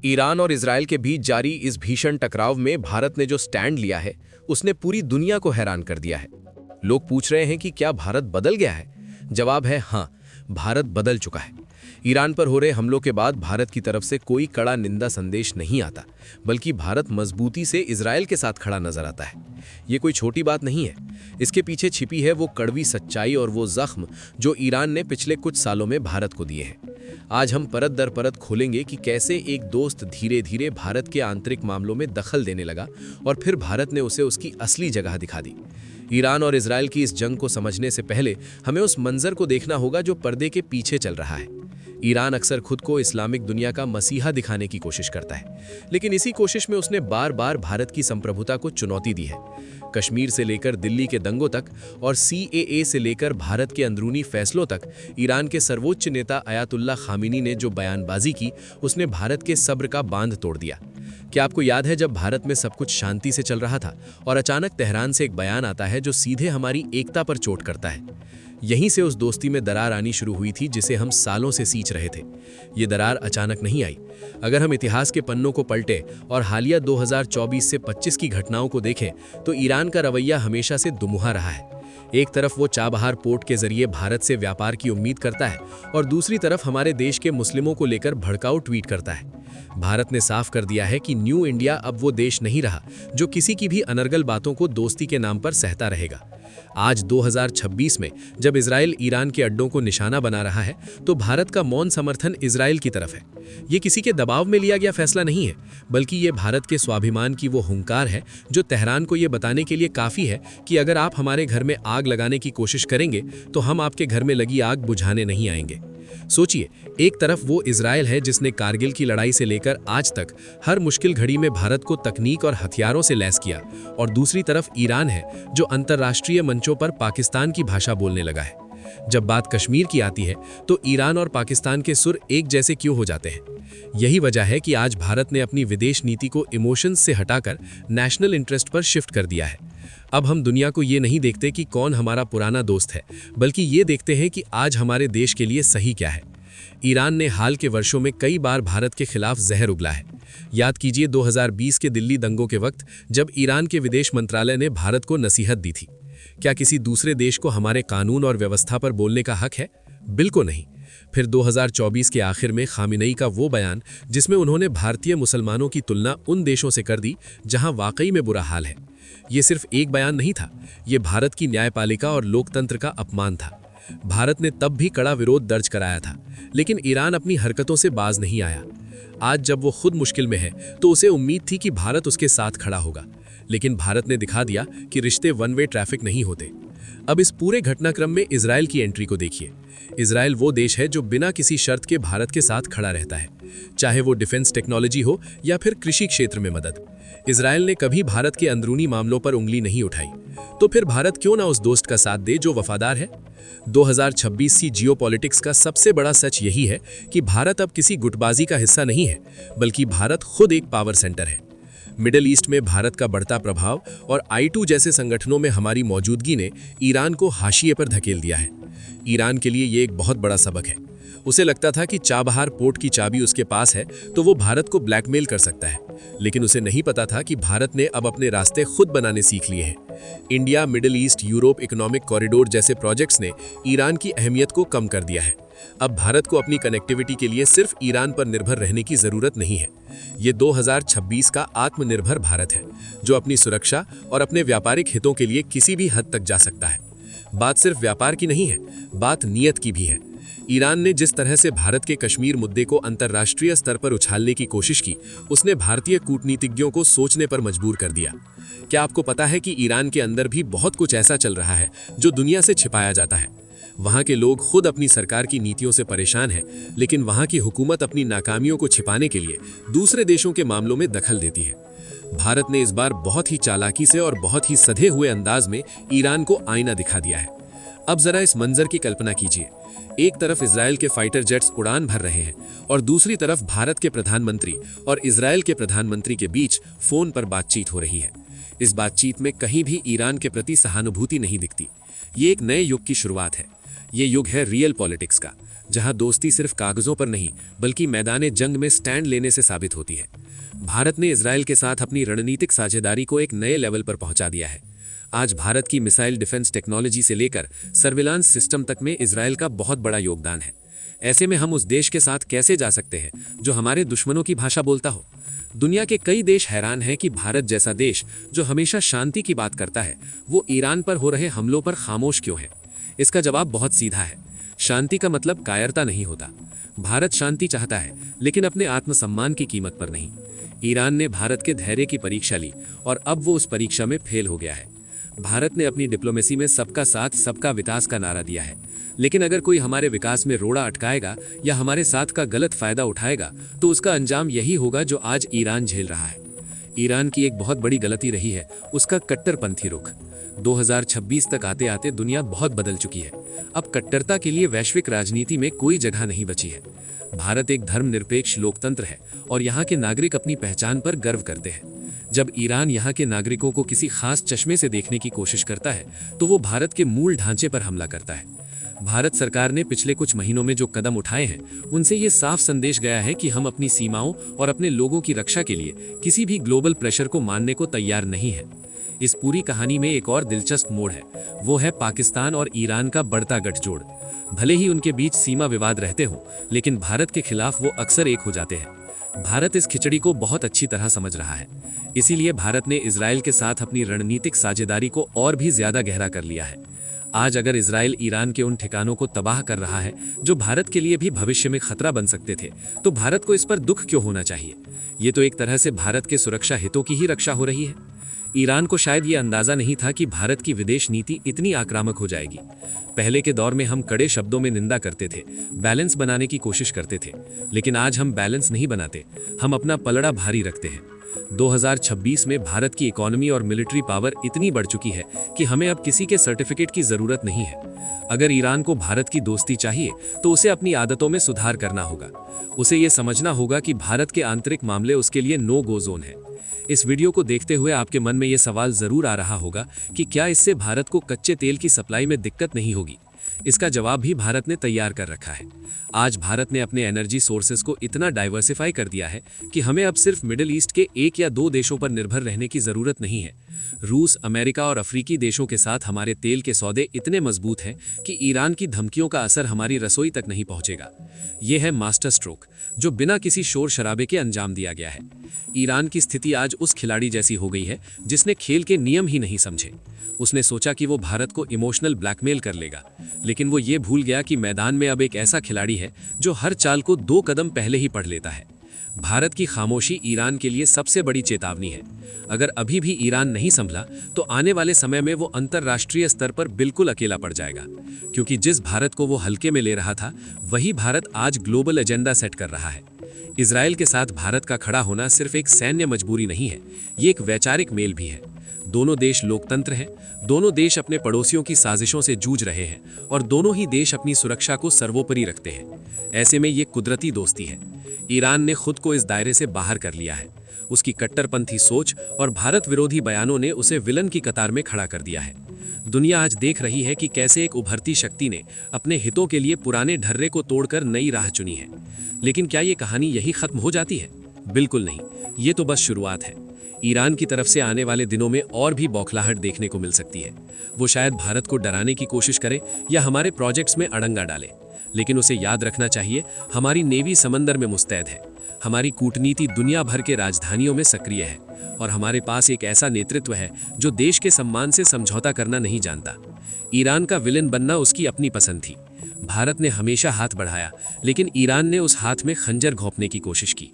Iran और Israel के बीच जारी इस भीषण टकराव में भारत ने जो स्टैंड लिया है, उसने पूरी दुनिया को हैरान कर दिया है। लोग पूछ रहे हैं कि क्या भारत बदल गया है? जवाब है हाँ, भारत बदल चुका है। ईरान पर हो रहे हमलों के बाद भारत की तरफ से कोई कड़ा निंदा संदेश नहीं आता, बल्कि भारत मजबूती से इजरायल के साथ खड़ा नजर आता है। ये कोई छोटी बात नहीं है। इसके पीछे छिपी है वो कड़वी सच्चाई और वो जख्म जो ईरान ने पिछले कुछ सालों में भारत को दिए हैं। आज हम परत दर परत खोलेंगे कि कैसे एक दोस्त धीरे धीरे भारत के आंतरिक मामलों में दखल देने लगा और फिर भारत ने उसे उसकी असली जगह दिखा दी। ईरान और इजरायल की इस जंग को समझने से पहले हमें उस मंजर को देखना होगा जो पर्दे के पीछे चल रहा है। ईरान अक्सर खुद को इस्लामिक दुनिया का मसीहा दिखाने की कोशिश करता है, लेकिन इसी कोशिश में उसने बार बार भारत की संप्रभुता को चुनौती दी है। कश्मीर से लेकर दिल्ली के दंगों तक और सीएए से लेकर भारत के अंदरूनी फैसलों तक ईरान के सर्वोच्च नेता अयातुल्ला खामिनी ने जो बयानबाजी की, उसने भारत के सब्र का बांध तोड़ दिया। क्या आपको याद है जब भारत में सब कुछ शांति से चल रहा था और अचानक तेहरान से एक बयान आता है जो सीधे हमारी एकता पर चोट करता है? यहीं से उस दोस्ती में दरार आनी शुरू हुई थी जिसे हम सालों से सींच रहे थे। ये दरार अचानक नहीं आई। अगर हम इतिहास के पन्नों को पलटे और हालिया 2024 से 25 की घटनाओं को देखें तो ईरान का रवैया हमेशा से दुमुहा रहा है। एक तरफ वो चाबहार पोर्ट के जरिए भारत से व्यापार की उम्मीद करता है और दूसरी तरफ हमारे देश के मुस्लिमों को लेकर भड़काऊ ट्वीट करता है। भारत ने साफ कर दिया है कि न्यू इंडिया अब वो देश नहीं रहा जो किसी की भी अनर्गल बातों को दोस्ती के नाम पर सहता रहेगा। आज 2026 में जब इजराइल ईरान के अड्डों को निशाना बना रहा है तो भारत का मौन समर्थन इजराइल की तरफ है। ये किसी के दबाव में लिया गया फैसला नहीं है, बल्कि ये भारत के स्वाभिमान की वो हुंकार है जो तेहरान को ये बताने के लिए काफी है कि अगर आप हमारे घर में आग लगाने की कोशिश करेंगे तो हम आपके घर में लगी आग बुझाने नहीं आएंगे। सोचिए, एक तरफ वो इजराइल है जिसने कारगिल की लड़ाई से लेकर आज तक हर मुश्किल घड़ी में भारत को तकनीक और हथियारों से लैस किया, और दूसरी तरफ ईरान है जो अंतर्राष्ट्रीय मंचों पर पाकिस्तान की भाषा बोलने लगा है। जब बात कश्मीर की आती है तो ईरान और पाकिस्तान के सुर एक जैसे क्यों हो जाते हैं? यही वजह है कि आज भारत ने अपनी विदेश नीति को इमोशंस से हटाकर नेशनल इंटरेस्ट पर शिफ्ट कर दिया है। अब हम दुनिया को ये नहीं देखते कि कौन हमारा पुराना दोस्त है, बल्कि ये देखते हैं कि आज हमारे देश के लिए सही क्या है। ईरान ने हाल के वर्षों में कई बार भारत के खिलाफ जहर उगला है। याद कीजिए 2020 के दिल्ली दंगों के वक्त जब ईरान के विदेश मंत्रालय ने भारत को नसीहत दी थी। क्या किसी दूसरे देश को हमारे कानून और व्यवस्था पर बोलने का हक है? बिल्कुल नहीं। फिर 2024 के आखिर में खामिनेई का वो बयान जिसमें उन्होंने भारतीय मुसलमानों की तुलना उन देशों से कर दी जहां वाकई में बुरा हाल है। ये सिर्फ एक बयान नहीं था, ये भारत की न्यायपालिका और लोकतंत्र का अपमान था। भारत ने तब भी कड़ा विरोध दर्ज कराया था, लेकिन ईरान अपनी हरकतों से बाज नहीं आया। आज जब वो खुद मुश्किल में है तो उसे उम्मीद थी कि भारत उसके साथ खड़ा होगा, लेकिन भारत ने दिखा दिया कि रिश्ते वन वे ट्रैफिक नहीं होते। अब इस पूरे घटनाक्रम में इजराइल की एंट्री को देखिए। इजराइल वो देश है जो बिना किसी शर्त के भारत के साथ खड़ा रहता है, चाहे वो डिफेंस टेक्नोलॉजी हो या फिर कृषि क्षेत्र में मदद। इजराइल ने कभी भारत के अंदरूनी मामलों पर उंगली नहीं उठाई, तो फिर भारत क्यों ना उस दोस्त का साथ दे जो वफादार है। 2026 की जियोपॉलिटिक्स का सबसे बड़ा सच यही है कि भारत अब किसी गुटबाजी का हिस्सा नहीं है, बल्कि भारत खुद एक पावर सेंटर है। मिडिल ईस्ट में भारत का बढ़ता प्रभाव और I2 जैसे संगठनों में हमारी मौजूदगी ने ईरान को हाशिए पर धकेल दिया है। ईरान के लिए ये एक बहुत बड़ा सबक है। उसे लगता था कि चाबहार पोर्ट की चाबी उसके पास है तो वो भारत को ब्लैकमेल कर सकता है, लेकिन उसे नहीं पता था कि भारत ने अब अपने रास्ते खुद बनाने सीख लिए हैं। India, middle east, Europe economic corridor जैसे प्रोजेक्ट्स ने ईरान की अहमियत को कम कर दिया है। अब भारत को अपनी कनेक्टिविटी के लिए सिर्फ ईरान पर निर्भर रहने की जरूरत नहीं है। ये 2026 का आत्मनिर्भर भारत है जो अपनी सुरक्षा और अपने व्यापारिक हितों के लिए किसी भी हद तक जा सकता है। बात सिर्फ व्यापार की नहीं है, बात नीयत की भी है। ईरान ने जिस तरह से भारत के कश्मीर मुद्दे को अंतर्राष्ट्रीय स्तर पर उछालने की कोशिश की, उसने भारतीय कूटनीतिज्ञों को सोचने पर मजबूर कर दिया। क्या आपको पता है कि ईरान के अंदर भी बहुत कुछ ऐसा चल रहा है जो दुनिया से छिपाया जाता है? वहाँ के लोग खुद अपनी सरकार की नीतियों से परेशान हैं, लेकिन वहाँ की हुकूमत अपनी नाकामियों को छिपाने के लिए दूसरे देशों के मामलों में दखल देती है। भारत ने इस बार बहुत ही चालाकी से और बहुत ही सधे हुए अंदाज में ईरान को आईना दिखा दिया है। अब जरा इस मंजर की कल्पना कीजिए। एक तरफ इजराइल के फाइटर जेट्स उड़ान भर रहे हैं और दूसरी तरफ भारत के प्रधानमंत्री और इजराइल के प्रधानमंत्री के बीच फोन पर बातचीत हो रही है। इस बातचीत में कहीं भी ईरान के प्रति सहानुभूति नहीं दिखती। ये एक नए युग की शुरुआत है। ये युग है रियल पॉलिटिक्स का, जहां दोस्ती सिर्फ कागजों पर नहीं बल्कि मैदान जंग में स्टैंड लेने से साबित होती है। भारत ने इजराइल के साथ अपनी रणनीतिक साझेदारी को एक नए लेवल पर पहुंचा दिया है। आज भारत की मिसाइल डिफेंस टेक्नोलॉजी से लेकर सर्विलांस सिस्टम तक में इजराइल का बहुत बड़ा योगदान है। ऐसे में हम उस देश के साथ कैसे जा सकते हैं जो हमारे दुश्मनों की भाषा बोलता हो? दुनिया के कई देश हैरान हैं कि भारत जैसा देश जो हमेशा शांति की बात करता है, वो ईरान पर हो रहे हमलों पर खामोश क्यों है। इसका जवाब बहुत सीधा है। शांति का मतलब कायरता नहीं होता। भारत शांति चाहता है, लेकिन अपने आत्मसम्मान की कीमत पर नहीं। ईरान ने भारत के धैर्य की परीक्षा ली और अब वो उस परीक्षा में फेल हो गया है। भारत ने अपनी डिप्लोमेसी में सबका साथ सबका विकास का नारा दिया है, लेकिन अगर कोई हमारे विकास में रोड़ा अटकाएगा या हमारे साथ का गलत फायदा उठाएगा तो उसका अंजाम यही होगा जो आज ईरान झेल रहा है। ईरान की एक बहुत बड़ी गलती रही है उसका कट्टरपंथी रुख। 2026 तक आते आते दुनिया बहुत बदल चुकी है। अब कट्टरता के लिए वैश्विक राजनीति में कोई जगह नहीं बची है। भारत एक धर्मनिरपेक्ष लोकतंत्र है और यहाँ के नागरिक अपनी पहचान पर गर्व करते हैं। जब ईरान यहाँ के नागरिकों को किसी खास चश्मे से देखने की कोशिश करता है तो वो भारत के मूल ढांचे पर हमला करता है। भारत सरकार ने पिछले कुछ महीनों में जो कदम उठाए हैं उनसे ये साफ संदेश गया है कि हम अपनी सीमाओं और अपने लोगों की रक्षा के लिए किसी भी ग्लोबल प्रेशर को मानने को तैयार नहीं है। इस पूरी कहानी में एक और दिलचस्प मोड़ है, वो है पाकिस्तान और ईरान का बढ़ता गठजोड़। भले ही उनके बीच सीमा विवाद रहते हों, लेकिन भारत के खिलाफ वो अक्सर एक हो जाते हैं। भारत इस खिचड़ी को बहुत अच्छी तरह समझ रहा है। इसीलिए भारत ने इजराइल के साथ अपनी रणनीतिक साझेदारी को और भी ज्यादा गहरा कर लिया है। आज अगर इजराइल ईरान के उन ठिकानों को तबाह कर रहा है जो भारत के लिए भी भविष्य में खतरा बन सकते थे, तो भारत को इस पर दुख क्यों होना चाहिए? ये तो एक तरह से भारत के सुरक्षा हितों की ही रक्षा हो रही है। ईरान को शायद ये अंदाजा नहीं था कि भारत की विदेश नीति इतनी आक्रामक हो जाएगी। पहले के दौर में हम कड़े शब्दों में निंदा करते थे, बैलेंस बनाने की कोशिश करते थे, लेकिन आज हम बैलेंस नहीं बनाते, हम अपना पलड़ा भारी रखते हैं। 2026 में भारत की इकोनॉमी और मिलिट्री पावर इतनी बढ़ चुकी है कि हमें अब किसी के सर्टिफिकेट की जरूरत नहीं है। अगर ईरान को भारत की दोस्ती चाहिए तो उसे अपनी आदतों में सुधार करना होगा। उसे ये समझना होगा कि भारत के आंतरिक मामले उसके लिए नो गो जोन है। इस वीडियो को देखते हुए आपके मन में ये सवाल जरूर आ रहा होगा कि क्या इससे भारत को कच्चे तेल की सप्लाई में दिक्कत नहीं होगी? इसका जवाब भी भारत ने तैयार कर रखा है। आज भारत ने अपने एनर्जी सोर्सेज को इतना डाइवर्सिफाई कर दिया है कि हमें अब सिर्फ मिडिल ईस्ट के एक या दो देशों पर निर्भर रहने की जरूरत नहीं है। रूस, अमेरिका और अफ्रीकी देशों के साथ हमारे तेल के सौदे इतने मजबूत हैं कि ईरान की धमकियों का असर हमारी रसोई तक नहीं पहुंचेगा। यह है मास्टर स्ट्रोक जो बिना किसी शोर शराबे के अंजाम दिया गया है। ईरान की स्थिति आज उस खिलाड़ी जैसी हो गई है जिसने खेल के नियम ही नहीं समझे। उसने सोचा कि वो भारत को इमोशनल ब्लैकमेल कर लेगा, लेकिन वो ये भूल गया कि मैदान में अब एक ऐसा खिलाड़ी है जो हर चाल को 2 कदम पहले ही पढ़ लेता है। भारत की खामोशी ईरान के लिए सबसे बड़ी चेतावनी है। अगर अभी भी ईरान नहीं संभला तो आने वाले समय में वो अंतर्राष्ट्रीय स्तर पर बिल्कुल अकेला पड़ जाएगा, क्योंकि जिस भारत को वो हल्के में ले रहा था वही भारत आज ग्लोबल एजेंडा सेट कर रहा है। इजराइल के साथ भारत का खड़ा होना सिर्फ एक सैन्य मजबूरी नहीं है, ये एक वैचारिक मेल भी है। दोनों देश लोकतंत्र हैं, दोनों देश अपने पड़ोसियों की साजिशों से जूझ रहे हैं और दोनों ही देश अपनी सुरक्षा को सर्वोपरि रखते हैं। ऐसे में ये कुदरती दोस्ती है। ईरान ने खुद को इस दायरे से बाहर कर लिया है। उसकी कट्टरपंथी सोच और भारत विरोधी बयानों ने उसे विलन की कतार में खड़ा कर दिया है। दुनिया आज देख रही है कि कैसे एक उभरती शक्ति ने अपने हितों के लिए पुराने ढर्रे को तोड़कर नई राह चुनी है। लेकिन क्या ये कहानी यही खत्म हो जाती है? बिल्कुल नहीं, ये तो बस शुरुआत है। ईरान की तरफ से आने वाले दिनों में और भी बौखलाहट देखने को मिल सकती है। वो शायद भारत को डराने की कोशिश करे या हमारे प्रोजेक्ट्स में अड़ंगा डाले, लेकिन उसे याद रखना चाहिए हमारी नेवी समंदर में मुस्तैद है, हमारी कूटनीति दुनिया भर के राजधानियों में सक्रिय है और हमारे पास एक ऐसा नेतृत्व है जो देश के सम्मान से समझौता करना नहीं जानता। ईरान का विलेन बनना उसकी अपनी पसंद थी। भारत ने हमेशा हाथ बढ़ाया, लेकिन ईरान ने उस हाथ में खंजर घोंपने की कोशिश की।